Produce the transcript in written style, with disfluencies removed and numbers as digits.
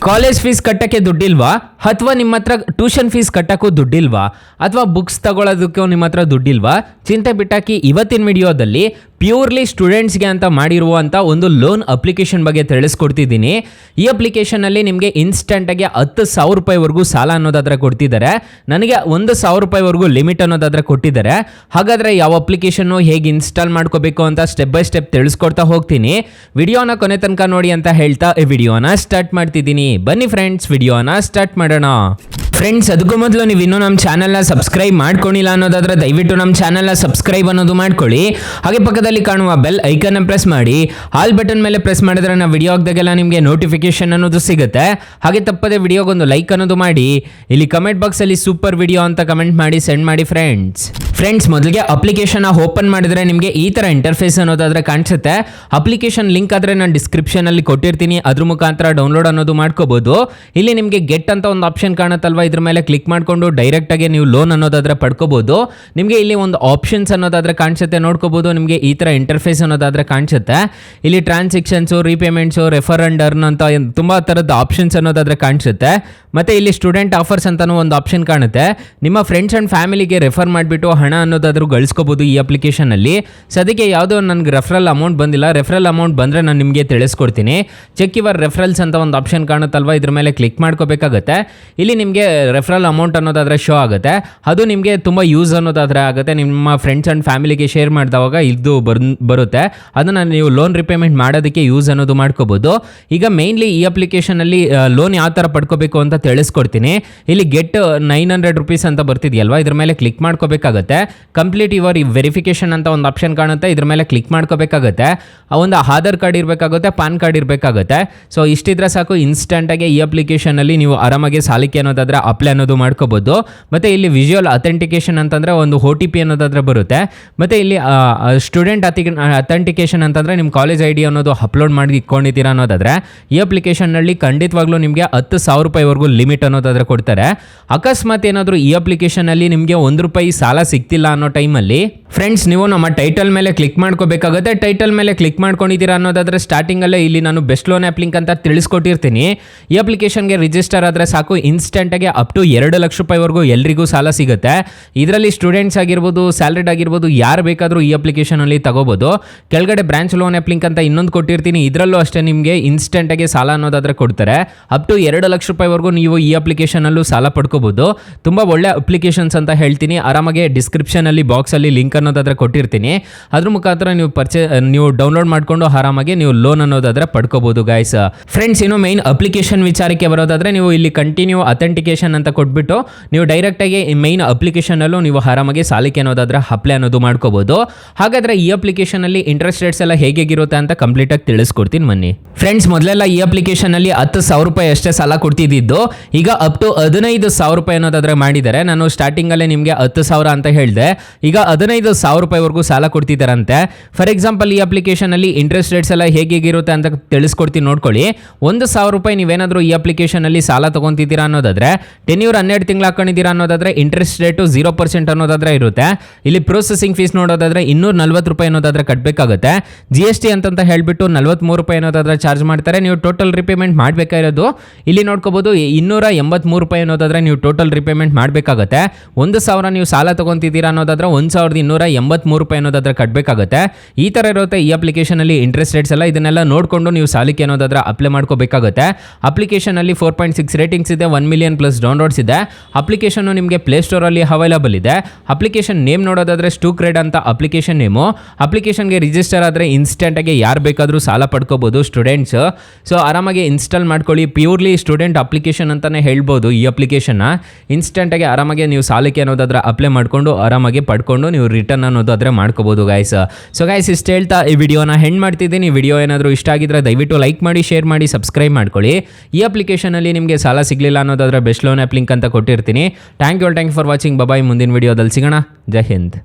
College fees ಕಟ್ಟಕ್ಕೆ ದುಡ್ಡಿಲ್ವಾ ಅಥವಾ ನಿಮ್ಮ ಹತ್ರ ಟ್ಯೂಷನ್ ಫೀಸ್ ಕಟ್ಟಕ್ಕೂ ದುಡ್ಡಿಲ್ವಾ ಅಥವಾ ಬುಕ್ಸ್ ತಗೊಳ್ಳೋದಕ್ಕೂ ನಿಮ್ಮ ಹತ್ರ ದುಡ್ಡಿಲ್ವಾ? ಚಿಂತೆ ಬಿಟ್ಟಾಕಿ ಇವತ್ತಿನ ವಿಡಿಯೋದಲ್ಲಿ ಪ್ಯೂರ್ಲಿ ಸ್ಟೂಡೆಂಟ್ಸ್ಗೆ ಅಂತ ಮಾಡಿರುವಂಥ ಒಂದು ಲೋನ್ ಅಪ್ಲಿಕೇಶನ್ ಬಗ್ಗೆ ತಿಳಿಸ್ಕೊಡ್ತಿದ್ದೀನಿ. ಈ ಅಪ್ಲಿಕೇಶನಲ್ಲಿ ನಿಮಗೆ ಇನ್ಸ್ಟೆಂಟಾಗಿ 10,000 ರೂಪಾಯಿವರೆಗೂ ಸಾಲ ಅನ್ನೋದಾದ್ರೆ ಕೊಡ್ತಿದ್ದಾರೆ. ನನಗೆ 1,000 ರೂಪಾಯಿವರೆಗೂ ಲಿಮಿಟ್ ಅನ್ನೋದಾದ್ರೆ ಕೊಟ್ಟಿದ್ದಾರೆ. ಹಾಗಾದರೆ ಯಾವ ಅಪ್ಲಿಕೇಶನ್ನು ಹೇಗೆ ಇನ್ಸ್ಟಾಲ್ ಮಾಡ್ಕೋಬೇಕು ಅಂತ ಸ್ಟೆಪ್ ಬೈ ಸ್ಟೆಪ್ ತಿಳಿಸ್ಕೊಡ್ತಾ ಹೋಗ್ತೀನಿ. ವಿಡಿಯೋನ ಕೊನೆ ತನಕ ನೋಡಿ ಅಂತ ಹೇಳ್ತಾ ಈ ವಿಡಿಯೋನ ಸ್ಟಾರ್ಟ್ ಮಾಡ್ತಿದ್ದೀನಿ. ಬನ್ನಿ ಫ್ರೆಂಡ್ಸ್, ವಿಡಿಯೋನ ಸ್ಟಾರ್ಟ್ ಮಾಡೋಣ. ಫ್ರೆಂಡ್ಸ್, ಅದಕ್ಕೂ ಮೊದಲು ನೀವು ಇನ್ನೂ ನಮ್ಮ ಚಾನಲ್ನ ಸಬ್ಸ್ಕ್ರೈಬ್ ಮಾಡ್ಕೊಂಡಿಲ್ಲ ಅನ್ನೋದಾದ್ರೆ ದಯವಿಟ್ಟು ನಮ್ಮ ಚಾನಲ್ನ ಸಬ್ಸ್ಕ್ರೈಬ್ ಅನ್ನೋದು ಮಾಡ್ಕೊಳ್ಳಿ. ಹಾಗೆ ಪಕ್ಕದಲ್ಲಿ ಕಾಣುವ ಬೆಲ್ ಐಕನ್ನ ಪ್ರೆಸ್ ಮಾಡಿ. ಆಲ್ ಬಟನ್ ಮೇಲೆ ಪ್ರೆಸ್ ಮಾಡಿದ್ರೆ ನಾವು ವಿಡಿಯೋ ಹಾಕಿದಾಗೆಲ್ಲ ನಿಮಗೆ ನೋಟಿಫಿಕೇಶನ್ ಅನ್ನೋದು ಸಿಗುತ್ತೆ. ಹಾಗೆ ತಪ್ಪದೆ ವಿಡಿಯೋಗೊಂದು ಲೈಕ್ ಅನ್ನೋದು ಮಾಡಿ. ಇಲ್ಲಿ ಕಮೆಂಟ್ ಬಾಕ್ಸಲ್ಲಿ ಸೂಪರ್ ವಿಡಿಯೋ ಅಂತ ಕಮೆಂಟ್ ಮಾಡಿ ಸೆಂಡ್ ಮಾಡಿ ಫ್ರೆಂಡ್ಸ್. ಮೊದಲಿಗೆ ಅಪ್ಲಿಕೇಶನ್ ಓಪನ್ ಮಾಡಿದ್ರೆ ನಿಮಗೆ ಈ ಥರ ಇಂಟರ್ಫೇಸ್ ಅನ್ನೋದಾದ್ರೆ ಕಾಣಿಸುತ್ತೆ. ಅಪ್ಲಿಕೇಶನ್ ಲಿಂಕ್ ಆದರೆ ನಾನು ಡಿಸ್ಕ್ರಿಪ್ಷನಲ್ಲಿ ಕೊಟ್ಟಿರ್ತೀನಿ, ಅದ್ರ ಮುಖಾಂತರ ಡೌನ್ಲೋಡ್ ಅನ್ನೋದು ಮಾಡ್ಕೋಬಹುದು. ಇಲ್ಲಿ ನಿಮಗೆ ಗೆಟ್ ಅಂತ ಒಂದು ಆಪ್ಷನ್ ಕಾಣುತ್ತಲ್ವಾ, ಇದ್ರ ಮೇಲೆ ಕ್ಲಿಕ್ ಮಾಡಿಕೊಂಡು ಡೈರೆಕ್ಟಾಗಿ ನೀವು ಲೋನ್ ಅನ್ನೋದಾದ್ರೆ ಪಡ್ಕೋಬಹುದು. ನಿಮಗೆ ಇಲ್ಲಿ ಒಂದು ಆಪ್ಷನ್ಸ್ ಅನ್ನೋದಾದ್ರೆ ಕಾಣಿಸುತ್ತೆ, ನೋಡ್ಕೋಬಹುದು. ನಿಮಗೆ ಈ ಥರ ಇಂಟರ್ಫೇಸ್ ಅನ್ನೋದಾದ್ರೆ ಕಾಣಿಸುತ್ತೆ. ಇಲ್ಲಿ ಟ್ರಾನ್ಸಾಕ್ಷನ್ಸು, ರೀಪೇಮೆಂಟ್ಸು, ರೆಫರ್ ಅಂಡ್ ಅರ್ನ್ ಅಂತ ತುಂಬ ಥರದ ಆಪ್ಷನ್ಸ್ ಅನ್ನೋದಾದ್ರೆ ಕಾಣಿಸುತ್ತೆ. ಮತ್ತು ಇಲ್ಲಿ ಸ್ಟೂಡೆಂಟ್ ಆಫರ್ಸ್ ಅಂತಲೂ ಒಂದು ಆಪ್ಷನ್ ಕಾಣುತ್ತೆ. ನಿಮ್ಮ ಫ್ರೆಂಡ್ಸ್ ಆ್ಯಂಡ್ ಫ್ಯಾಮಿಲಿಗೆ ರೆಫರ್ ಮಾಡಿಬಿಟ್ಟು ಹಣ ಅನ್ನೋದಾದ್ರೂ ಗಳಿಸ್ಕೋಬೋದು ಈ ಅಪ್ಲಿಕೇಶನಲ್ಲಿ. ಸದ್ಯಕ್ಕೆ ಯಾವುದೋ ನನಗೆ ರೆಫರಲ್ ಅಮೌಂಟ್ ಬಂದಿಲ್ಲ. ರೆಫರಲ್ ಅಮೌಂಟ್ ಬಂದರೆ ನಾನು ನಿಮಗೆ ತಿಳಿಸ್ಕೊಡ್ತೀನಿ. ಚೆಕ್ ಯುವರ್ ರೆಫರಲ್ಸ್ ಅಂತ ಒಂದು ಆಪ್ಷನ್ ಕಾಣುತ್ತಲ್ವ, ಇದ್ರ ಮೇಲೆ ಕ್ಲಿಕ್ ಮಾಡ್ಕೋಬೇಕಾಗತ್ತೆ. ಇಲ್ಲಿ ನಿಮಗೆ ರೆಫರಲ್ ಅಮೌಂಟ್ ಅನ್ನೋದಾದರೆ ಶೋ ಆಗುತ್ತೆ. ಅದು ನಿಮಗೆ ತುಂಬ ಯೂಸ್ ಅನ್ನೋದಾದರೆ ಆಗುತ್ತೆ. ನಿಮ್ಮ ಫ್ರೆಂಡ್ಸ್ ಆ್ಯಂಡ್ ಫ್ಯಾಮಿಲಿಗೆ ಶೇರ್ ಮಾಡಿದವಾಗ ಇದು ಬರುತ್ತೆ. ಅದನ್ನು ನೀವು ಲೋನ್ ರಿಪೇಮೆಂಟ್ ಮಾಡೋದಕ್ಕೆ ಯೂಸ್ ಅನ್ನೋದು ಮಾಡ್ಕೋಬೋದು. ಈಗ ಮೇಯ್ನ್ಲಿ ಈ ಅಪ್ಲಿಕೇಶನಲ್ಲಿ ಲೋನ್ ಯಾವ ಥರ ಪಡ್ಕೋಬೇಕು ಅಂತ ತಿಳಿಸ್ಕೊಡ್ತೀನಿ. ಇಲ್ಲಿ ಗೆಟ್ 900 ರೂಪೀಸ್ ಅಂತ ಬರ್ತಿದೆಯಲ್ವಾ, ಇದ್ರ ಮೇಲೆ ಕ್ಲಿಕ್ ಮಾಡ್ಕೋಬೇಕಾಗತ್ತೆ. ಕಂಪ್ಲೀಟ್ ಯುವರ್ ವೆರಿಫಿಕೇಶನ್ ಅಂತ ಒಂದು ಆಪ್ಷನ್ ಕಾಣುತ್ತೆ, ಇದ್ರ ಮೇಲೆ ಕ್ಲಿಕ್ ಮಾಡ್ಕೋಬೇಕಾಗತ್ತೆ. ಒಂದು ಆಧಾರ್ ಕಾರ್ಡ್ ಇರಬೇಕಾಗುತ್ತೆ, ಪಾನ್ ಕಾರ್ಡ್ ಇರಬೇಕಾಗುತ್ತೆ. ಸೊ ಇಷ್ಟಿದ್ರೆ ಸಾಕು, ಇನ್ಸ್ಟೆಂಟಾಗಿ ಈ ಅಪ್ಲಿಕೇಶನಲ್ಲಿ ನೀವು ಆರಾಮಾಗಿ ಸಾಲಕ್ಕೆ ಅನ್ನೋದಾದ್ರೆ ಅಪ್ಲೈ ಅನ್ನೋದು ಮಾಡ್ಕೋಬೋದು. ಮತ್ತು ಇಲ್ಲಿ ವಿಜುವಲ್ ಅಥೆಂಟಿಕೇಶನ್ ಅಂತಂದರೆ ಒಂದು OTP ಅನ್ನೋದಾದ್ರೆ ಬರುತ್ತೆ. ಮತ್ತು ಇಲ್ಲಿ ಸ್ಟೂಡೆಂಟ್ ಅಥೆಂಟಿಕೇಶನ್ ಅಂತಂದರೆ ನಿಮ್ಮ ಕಾಲೇಜ್ ID ಅನ್ನೋದು ಅಪ್ಲೋಡ್ ಮಾಡಿ ಇಟ್ಕೊಂಡಿದ್ದೀರಾ ಅನ್ನೋದಾದರೆ ಈ ಅಪ್ಲಿಕೇಶನ್ನಲ್ಲಿ ಖಂಡಿತವಾಗ್ಲೂ ನಿಮಗೆ 10,000 ರೂಪಾಯಿವರೆಗೂ ಲಿಮಿಟ್ ಅನ್ನೋದಾದ್ರೆ ಕೊಡ್ತಾರೆ. ಅಕಸ್ಮಾತ್ ಏನಾದರೂ ಈ ಅಪ್ಲಿಕೇಶನಲ್ಲಿ ನಿಮಗೆ ₹1 ಸಾಲ ಸಿಗ್ತಿಲ್ಲ ಅನ್ನೋ ಟೈಮಲ್ಲಿ ಫ್ರೆಂಡ್ಸ್, ನೀವು ನಮ್ಮ ಟೈಟಲ್ ಮೇಲೆ ಕ್ಲಿಕ್ ಮಾಡ್ಕೋಬೇಕಾಗುತ್ತೆ. ಟೈಟಲ್ ಮೇಲೆ ಕ್ಲಿಕ್ ಮಾಡ್ಕೊಂಡಿದ್ದೀರಾ ಅನ್ನೋದಾದ್ರೆ ಸ್ಟಾರ್ಟಿಂಗಲ್ಲೇ ಇಲ್ಲಿ ನಾನು ಬೆಸ್ಟ್ ಲೋನ್ ಆ್ಯಪ್ ಲಿಂಕ್ ಅಂತ ತಿಳಿಸ್ಕೊಟ್ಟಿರ್ತೀನಿ. ಈ ಅಪ್ಲಿಕೇಶನ್ಗೆ ರಿಜಿಸ್ಟರ್ ಆದರೆ ಸಾಕು, ಇನ್ಸ್ಟೆಂಟಾಗಿ ಅಪ್ ಟು 2 ಲಕ್ಷ ರೂಪಾಯಿವರೆಗೂ ಎಲ್ರಿಗೂ ಸಾಲ ಸಿಗುತ್ತೆ. ಇದರಲ್ಲಿ ಸ್ಟೂಡೆಂಟ್ಸ್ ಆಗಿರ್ಬೋದು, ಸ್ಯಾಲರಿಡ್ ಆಗಿರ್ಬೋದು, ಯಾರು ಬೇಕಾದರೂ ಈ ಅಪ್ಲಿಕೇಶನಲ್ಲಿ ತಗೋಬೋದು. ಕೆಳಗಡೆ ಬ್ರಾಂಚ್ ಲೋನ್ ಆ್ಯಪ್ ಲಿಂಕ್ ಅಂತ ಇನ್ನೊಂದು ಕೊಟ್ಟಿರ್ತೀನಿ, ಇದರಲ್ಲೂ ಅಷ್ಟೇ ನಿಮಗೆ ಇನ್ಸ್ಟೆಂಟಾಗಿ ಸಾಲ ಅನ್ನೋದಾದ್ರೆ ಕೊಡ್ತಾರೆ. ಅಪ್ ಟು 2 ಲಕ್ಷ ರೂಪಾಯಿವರೆಗೂ ನೀವು ಈ ಅಪ್ಲಿಕೇಶನಲ್ಲೂ ಸಾಲ ಪಡ್ಕೋಬೋದು. ತುಂಬ ಒಳ್ಳೆ ಅಪ್ಲಿಕೇಶನ್ಸ್ ಅಂತ ಹೇಳ್ತೀನಿ. ಆರಾಮಾಗಿ ಡಿಸ್ಕ್ರಿಪ್ಷನಲ್ಲಿ ಬಾಕ್ಸಲ್ಲಿ ಲಿಂಕ್ ಅನ್ನೋದಾದ್ರೆ ಕೊಟ್ಟಿರ್ತೀನಿ, ಅದ್ರ ಮುಖಾಂತರ ನೀವು ಡೌನ್ಲೋಡ್ ಮಾಡಿಕೊಂಡು ಆರಾಮಾಗಿ ನೀವು ಲೋನ್ ಅನ್ನೋದಾದ್ರೆ ಪಡ್ಕೋಬಹುದು ಗೈಸ್. ಫ್ರೆಂಡ್ಸ್, ಇನ್ನು ಮೈನ್ ಅಪ್ಲಿಕೇಶನ್ ವಿಚಾರಕ್ಕೆ ಬರೋದಾದ್ರೆ ನೀವು ಇಲ್ಲಿ ಕಂಟಿನ್ಯೂ ಅಥೆಂಟಿಕೇಶನ್ ಅಂತ ಕೊಟ್ಬಿಟ್ಟು ನೀವು ಡೈರೆಕ್ಟಾಗಿ ಮೈನ್ ಅಪ್ಲಿಕೇಶನಲ್ಲೂ ನೀವು ಆರಾಮಾಗಿ ಸಾಲಕ್ಕೆ ಅನ್ನೋದಾದ್ರೆ ಅಪ್ಲೈ ಅನ್ನೋದು ಮಾಡ್ಕೋಬಹುದು. ಹಾಗಾದ್ರೆ ಈ ಅಪ್ಲಿಕೇಶನಲ್ಲಿ ಇಂಟ್ರೆಸ್ಟ್ ರೇಟ್ಸ್ ಎಲ್ಲ ಹೇಗಿರುತ್ತೆ ಅಂತ ಕಂಪ್ಲೀಟಾಗಿ ತಿಳಿಸ್ಕೊಡ್ತೀನಿ ಬನ್ನಿ. ಫ್ರೆಂಡ್ಸ್, ಮೊದಲೆಲ್ಲ ಈ ಅಪ್ಲಿಕೇಶನಲ್ಲಿ 10,000 ರೂಪಾಯಿ ಅಷ್ಟೇ ಸಾಲ ಕೊಡ್ತಿದ್ದು, ಈಗ ಅಪ್ ಟು 15,000 ರೂಪಾಯಿ ಅನ್ನೋದಾದ್ರೆ ಮಾಡಿದ್ದಾರೆ. ನಾನು ಸ್ಟಾರ್ಟಿಂಗಲ್ಲೇ ನಿಮಗೆ 10,000 ಅಂತ ಹೇಳಿದೆ, ಈಗ 15,000 ರೂಪಾಯಿವರೆಗೂ ಸಾಲ ಕೊಡ್ತಿದ್ದಾರಂತೆ. ಫಾರ್ ಎಕ್ಸಾಂಪಲ್, ಈ ಅಪ್ಲಿಕೇಶನಲ್ಲಿ ಇಂಟ್ರೆಸ್ಟ್ ರೇಟ್ಸ್ ಎಲ್ಲ ಹೇಗಿರುತ್ತೆ ಅಂತ ತಿಳಿಸ್ಕೊಡ್ತೀನಿ, ನೋಡ್ಕೊಳ್ಳಿ. 1,000 ರೂಪಾಯಿ ನೀವೇನಾದರೂ ಈ ಅಪ್ಲಿಕೇಶನಲ್ಲಿ ಸಾಲ ತೊಗೊತಿದ್ದೀರಾ ಅನ್ನೋದಾದ್ರೆ, ಟೆನ್ಯೂರ್ 12 ತಿಂಗಳು ಹಾಕೊಂಡಿದ್ದೀರಾ ಅನ್ನೋದಾದ್ರೆ ಇಂಟ್ರೆಸ್ಟ್ ರೇಟು 0% ಅನ್ನೋದಾದ್ರೆ ಇರುತ್ತೆ. ಇಲ್ಲಿ ಪ್ರೊಸೆಸಿಂಗ್ ಫೀಸ್ ನೋಡೋದಾದ್ರೆ 240 ರೂಪಾಯಿ ಅನ್ನೋದಾದ್ರೆ ಕಟ್ಟಬೇಕಾಗುತ್ತೆ. GST ಅಂತ ಹೇಳ್ಬಿಟ್ಟು 43 ರೂಪಾಯಿ ಅನ್ನೋದಾದ್ರೆ ಚಾರ್ಜ್ ಮಾಡ್ತಾರೆ. ನೀವು ಟೋಟಲ್ ರಿಪೇಮೆಂಟ್ ಮಾಡಬೇಕಾಗಿರೋದು ಇಲ್ಲಿ ನೋಡ್ಕೋಬಹುದು 283 ರೂಪಾಯಿ ಅನ್ನೋದಾದ್ರೆ ನೀವು ಟೋಟಲ್ ರಿಪೇಮೆಂಟ್ ಮಾಡಬೇಕಾಗುತ್ತೆ. 1,000 ನೀವು ಸಾಲ ತೊಗೊತಿದ್ದೀರಾ ಅನ್ನೋದಾದ್ರೆ 1,283 ರೂಪಾಯಿ ಅನ್ನೋದಾದ್ರೆ ಕಟ್ಟಬೇಕಾಗುತ್ತೆ. ಈ ಥರ ಇರುತ್ತೆ ಈ ಅಪ್ಲಿಕೇಶನಲ್ಲಿ ಇಂಟ್ರೆಸ್ಟ್ ರೇಟ್ಸ್ ಎಲ್ಲ. ಇದನ್ನೆಲ್ಲ ನೋಡಿಕೊಂಡು ನೀವು ಸಾಲಕ್ಕೆ ಅನ್ನೋದಾದ್ರೆ ಅಪ್ಲೈ ಮಾಡ್ಕೋಬೇಕಾಗುತ್ತೆ. ಅಪ್ಲಿಕೇಶನಲ್ಲಿ 4.6 ರೇಟಿಂಗ್ಸ್ ಇದೆ, 1 ಮಿಲಿಯನ್ ಪ್ಲಸ್ ಡೌನ್ಲೋಡ್ಸ್ ಇದೆ. ಅಪ್ಲಿಕೇಶನ್ನು ನಿಮಗೆ ಪ್ಲೇಸ್ಟೋರಲ್ಲಿ ಅವೈಲಬಲ್ ಇದೆ. ಅಪ್ಲಿಕೇಶನ್ ನೇಮ್ ನೋಡೋದಾದ್ರೆ ಸ್ಟೂಕ್ರೆಡ್ ಅಂತ ಅಪ್ಲಿಕೇಶನ್ ನೇಮು. ಅಪ್ಲಿಕೇಶನ್ಗೆ ರಿಜಿಸ್ಟರ್ ಆದರೆ ಇನ್ಸ್ಟೆಂಟಾಗಿ ಯಾರು ಬೇಕಾದರೂ ಸಾಲ ಪಡ್ಕೋಬೋದು ಸ್ಟೂಡೆಂಟ್ಸ್. ಸೊ ಆರಾಮಾಗಿ ಇನ್ಸ್ಟಾಲ್ ಮಾಡ್ಕೊಳ್ಳಿ. ಪ್ಯೂರ್ಲಿ ಸ್ಟೂಡೆಂಟ್ ಅಪ್ಲಿಕೇಶನ್ ಅಂತಲೇ ಹೇಳ್ಬೋದು ಈ ಅಪ್ಲಿಕೇಶನ್ನ. ಇನ್ಸ್ಟೆಂಟಾಗಿ ಆರಾಮಾಗಿ ನೀವು ಸಾಲಕ್ಕೆ ಅನ್ನೋದಾದ್ರೆ ಅಪ್ಲೈ ಮಾಡಿಕೊಂಡು ಆರಾಮಾಗಿ ಪಡ್ಕೊಂಡು ನೀವು ರಿಟರ್ನ್ ಅನ್ನೋದಾದ್ರೆ ಮಾಡ್ಕೋಬೋದು ಗೈಸ್. ಸೊ ಗೈಸ್, ಇಷ್ಟು ಹೇಳ್ತಾ ಈ ವಿಡಿಯೋನ ಹೆಂಡ್ ಮಾಡ್ತಿದ್ದೀನಿ. ವಿಡಿಯೋ ಏನಾದರೂ ಇಷ್ಟ ಆಗಿದ್ರೆ ದಯವಿಟ್ಟು ಲೈಕ್ ಮಾಡಿ, ಶೇರ್ ಮಾಡಿ, ಸಬ್ಸ್ಕ್ರೈಬ್ ಮಾಡ್ಕೊಳ್ಳಿ. ಈ ಅಪ್ಲಿಕೇಶನಲ್ಲಿ ನಿಮಗೆ ಸಾಲ ಸಿಗಲಿಲ್ಲ ಅನ್ನೋದಾದ್ರೆ ಬೆಸ್ಟ್ ಲೋನ್ ಆ್ಯಪ್ ಲಿಂಕ್ ಅಂತ ಕೊಟ್ಟಿರ್ತೀನಿ. Thank you for watching. Bye. ಮುಂದಿನ ವಿಡಿಯೋದಲ್ಲಿ ಸಿಗೋಣ. ಜೈ ಹಿಂದ್.